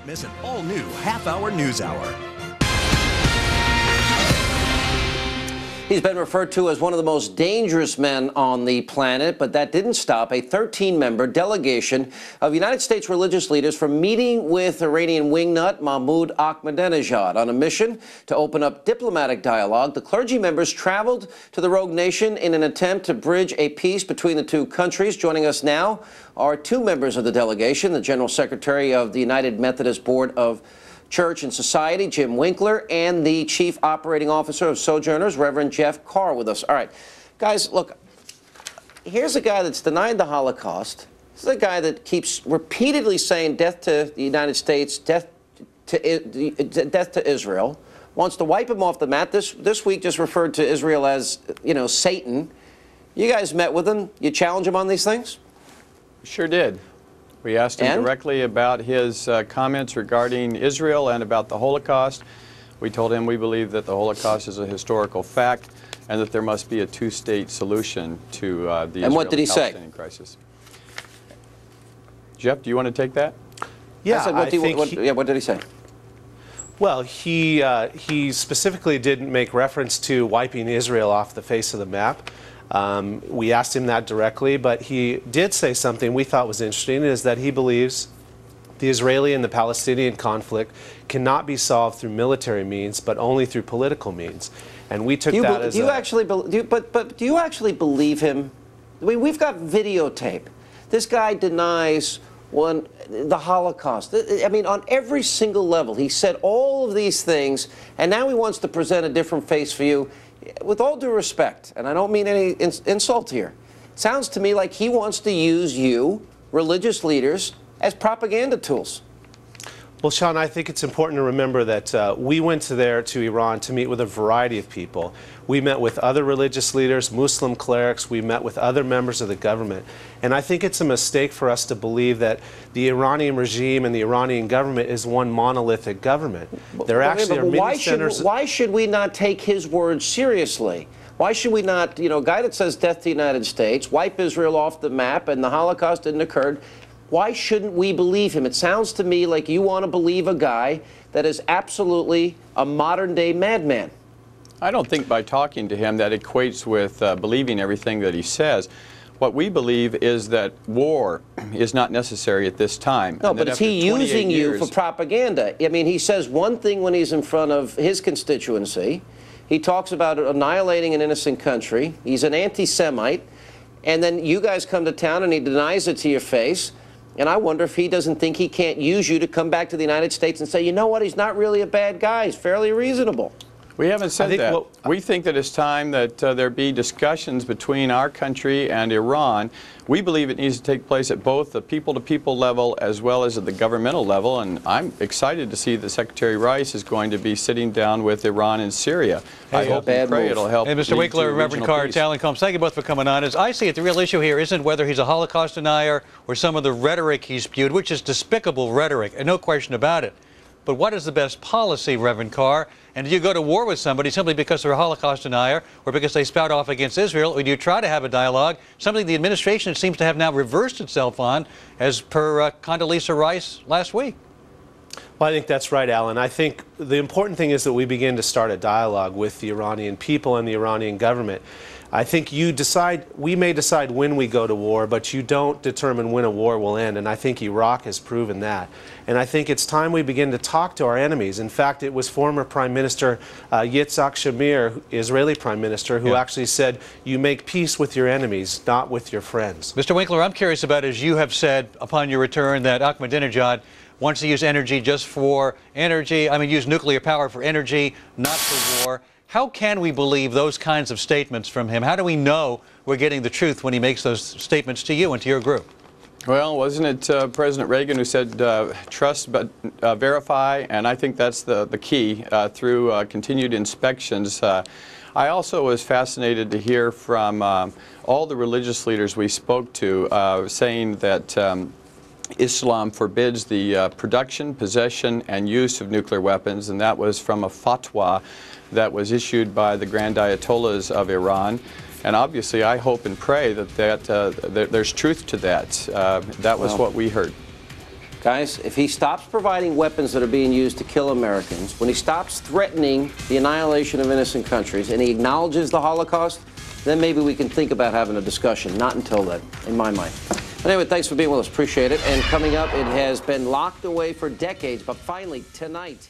Don't miss an all-new half-hour news hour. He's been referred to as one of the most dangerous men on the planet, but that didn't stop a 13-member delegation of United States religious leaders from meeting with Iranian wingnut Mahmoud Ahmadinejad on a mission to open up diplomatic dialogue. The clergy members traveled to the rogue nation in an attempt to bridge a peace between the two countries. Joining us now are two members of the delegation, the General Secretary of the United Methodist Board of Church and Society, Jim Winkler, and the Chief Operating Officer of Sojourners, Reverend Jeff Carr, with us. All right, guys, look, here's a guy that's denied the Holocaust. This is a guy that keeps repeatedly saying death to the United States, death to Israel, wants to wipe him off the map. This week just referred to Israel as, you know, Satan. You guys met with him. You challenge him on these things? Sure did. We asked him directly about his comments regarding Israel and about the Holocaust. We told him we believe that the Holocaust is a historical fact and that there must be a two-state solution to the Israeli-Palestinian crisis. Jeff, do you want to take that? Yeah, what did he say? Well, he specifically didn't make reference to wiping Israel off the face of the map. We asked him that directly, but he did say something we thought was interesting, is that he believes the Israeli and the Palestinian conflict cannot be solved through military means, but only through political means. And we took that as do you actually believe him? I mean, we've got videotape. This guy denies the Holocaust. I mean, on every single level, he said all of these things, and now he wants to present a different face for you. With all due respect, and I don't mean any insult here, it sounds to me like he wants to use you, religious leaders, as propaganda tools. Well, Sean, I think it's important to remember that we went there to Iran to meet with a variety of people. We met with other religious leaders, Muslim clerics, we met with other members of the government. And I think it's a mistake for us to believe that the Iranian regime and the Iranian government is one monolithic government. There actually are many centers. Why should we not take his words seriously? Why should we not, you know, a guy that says death to the United States, wipe Israel off the map, and the Holocaust didn't occur? Why shouldn't we believe him? It sounds to me like you want to believe a guy that is absolutely a modern-day madman. I don't think by talking to him that equates with believing everything that he says. What we believe is that war is not necessary at this time. No, but is he using you for propaganda? I mean, he says one thing when he's in front of his constituency. He talks about annihilating an innocent country. He's an anti-Semite. And then you guys come to town and he denies it to your face. And I wonder if he doesn't think he can't use you to come back to the United States and say, you know what, he's not really a bad guy. He's fairly reasonable. We haven't said that. We think that it's time that there be discussions between our country and Iran. We believe it needs to take place at both the people-to-people level as well as at the governmental level. And I'm excited to see that Secretary Rice is going to be sitting down with Iran and Syria. I hope and pray it'll help. Hey, Mr. Winkler, Reverend Carr, Talon Colmes, thank you both for coming on. As I see it, the real issue here isn't whether he's a Holocaust denier or some of the rhetoric he's spewed, which is despicable rhetoric, and no question about it. But what is the best policy, Reverend Carr? And do you go to war with somebody simply because they're a Holocaust denier or because they spout off against Israel, or do you try to have a dialogue, something the administration seems to have now reversed itself on, as per Condoleezza Rice last week? Well, I think that's right, Alan. I think the important thing is that we begin to start a dialogue with the Iranian people and the Iranian government. I think we may decide when we go to war, but you don't determine when a war will end, and I think Iraq has proven that. And I think it's time we begin to talk to our enemies. In fact, it was former Prime Minister Yitzhak Shamir, Israeli Prime Minister, who actually said, you make peace with your enemies, not with your friends. Mr. Winkler, I'm curious about, as you have said upon your return, that Ahmadinejad wants to use energy just for energy, use nuclear power for energy, not for war. How can we believe those kinds of statements from him? How do we know we're getting the truth when he makes those statements to you and to your group? Well, wasn't it President Reagan who said trust but verify? And I think that's the key through continued inspections. I also was fascinated to hear from all the religious leaders we spoke to saying that Islam forbids the production, possession, and use of nuclear weapons, and that was from a fatwa that was issued by the Grand Ayatollahs of Iran. And obviously, I hope and pray that there's truth to that. That was what we heard. Guys, if he stops providing weapons that are being used to kill Americans, when he stops threatening the annihilation of innocent countries, and he acknowledges the Holocaust, then maybe we can think about having a discussion. Not until then, in my mind. But anyway, thanks for being with us. Appreciate it. And coming up, it has been locked away for decades, but finally, tonight,